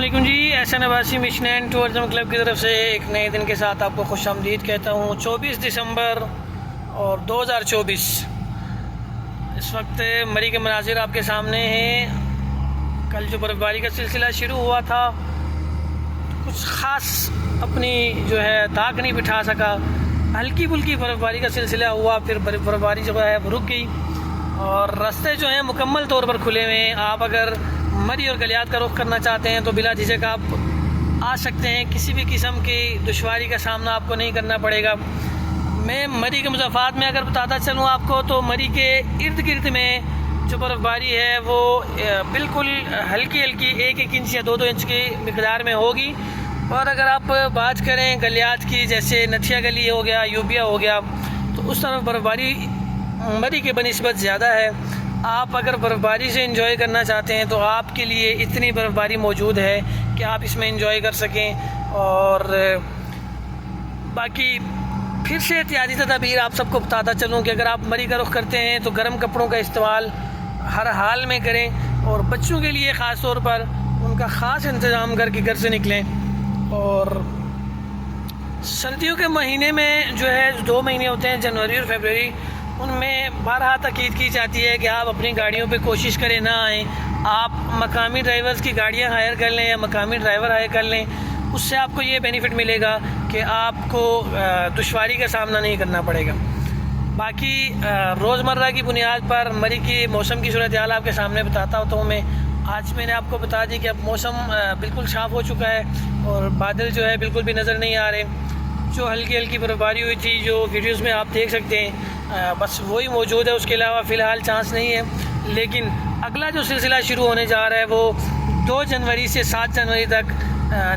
علیکم جی، Ehsan Abbasi mission and tourism club کی طرف سے ایک نئے دن کے ساتھ آپ کو خوش آمدید کہتا ہوں۔ 24 دسمبر اور 2024 اس وقت مری کے مناظر آپ کے سامنے ہیں۔ کل جو برف باری کا سلسلہ شروع ہوا تھا کچھ خاص اپنی جو ہے طاق نہیں بٹھا سکا، ہلکی پھلکی برف باری کا سلسلہ ہوا، پھر برف باری جو ہے رک گئی اور راستے جو ہیں مکمل طور پر کھلے ہوئے ہیں۔ آپ اگر مری اور گلیات کا رخ کرنا چاہتے ہیں تو بلا جھجک آپ آ سکتے ہیں، کسی بھی قسم کی دشواری کا سامنا آپ کو نہیں کرنا پڑے گا۔ میں مری کے مضافات میں اگر بتاتا چلوں آپ کو تو مری کے ارد گرد میں جو برف باری ہے وہ بالکل ہلکی 1 انچ یا 2 انچ کی مقدار میں ہوگی۔ اور اگر آپ بات کریں گلیات کی، جیسے نتھیا گلی ہو گیا، یوبیا ہو گیا، تو اس طرف برف باری مری کے بنسبت زیادہ ہے۔ آپ اگر برف باری سے انجوائے کرنا چاہتے ہیں تو آپ کے لیے اتنی برف باری موجود ہے کہ آپ اس میں انجوائے کر سکیں۔ اور باقی پھر سے احتیاطی تدابیر آپ سب کو بتاتا چلوں کہ اگر آپ مری کا رخ کرتے ہیں تو گرم کپڑوں کا استعمال ہر حال میں کریں، اور بچوں کے لیے خاص طور پر ان کا خاص انتظام کر کے گھر سے نکلیں۔ اور سردیوں کے مہینے میں جو ہے 2 مہینے ہوتے ہیں، جنوری اور فیبروری، ان میں بارہا تاکید کی جاتی ہے کہ آپ اپنی گاڑیوں پہ کوشش کریں نہ آئیں۔ آپ مقامی ڈرائیورز کی گاڑیاں ہائر کر لیں یا مقامی ڈرائیور ہائر کر لیں، اس سے آپ کو یہ بینیفٹ ملے گا کہ آپ کو دشواری کا سامنا نہیں کرنا پڑے گا۔ باقی روزمرہ کی بنیاد پر مری کی موسم کی صورتحال آپ کے سامنے بتاتا ہوتا ہوں میں۔ آج میں نے آپ کو بتا دی کہ اب موسم بالکل صاف ہو چکا ہے اور بادل جو ہے بالکل بھی نظر نہیں آ رہے۔ جو ہلکی برف باری ہوئی تھی جو ویڈیوز میں آپ دیکھ سکتے ہیں بس وہی موجود ہے، اس کے علاوہ فی الحال چانس نہیں ہے۔ لیکن اگلا جو سلسلہ شروع ہونے جا رہا ہے وہ 2 جنوری سے 7 جنوری تک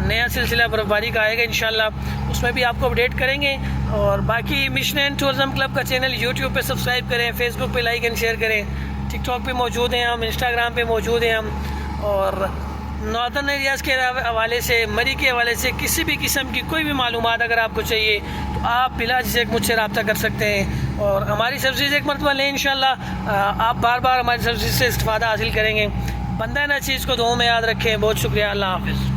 نیا سلسلہ برف باری کا آئے گا انشاءاللہ، اس میں بھی آپ کو اپڈیٹ کریں گے۔ اور باقی مشن اینڈ ٹورزم کلب کا چینل یوٹیوب پہ سبسکرائب کریں، فیس بک پہ لائک اینڈ شیئر کریں، ٹک ٹاک پہ موجود ہیں ہم، انسٹاگرام پہ موجود ہیں ہم۔ اور ناردرن ایریاز کے حوالے سے، مری کے حوالے سے کسی بھی قسم کی کوئی بھی معلومات اگر آپ کو چاہیے تو آپ بلا جھجک مجھ سے رابطہ کر سکتے ہیں، اور ہماری سروسز ایک مرتبہ لیں انشاءاللہ آپ بار بار ہماری سروسز سے استفادہ حاصل کریں گے۔ بندہ نہ چیز کو دعاؤں میں یاد رکھیں۔ بہت شکریہ، اللہ حافظ۔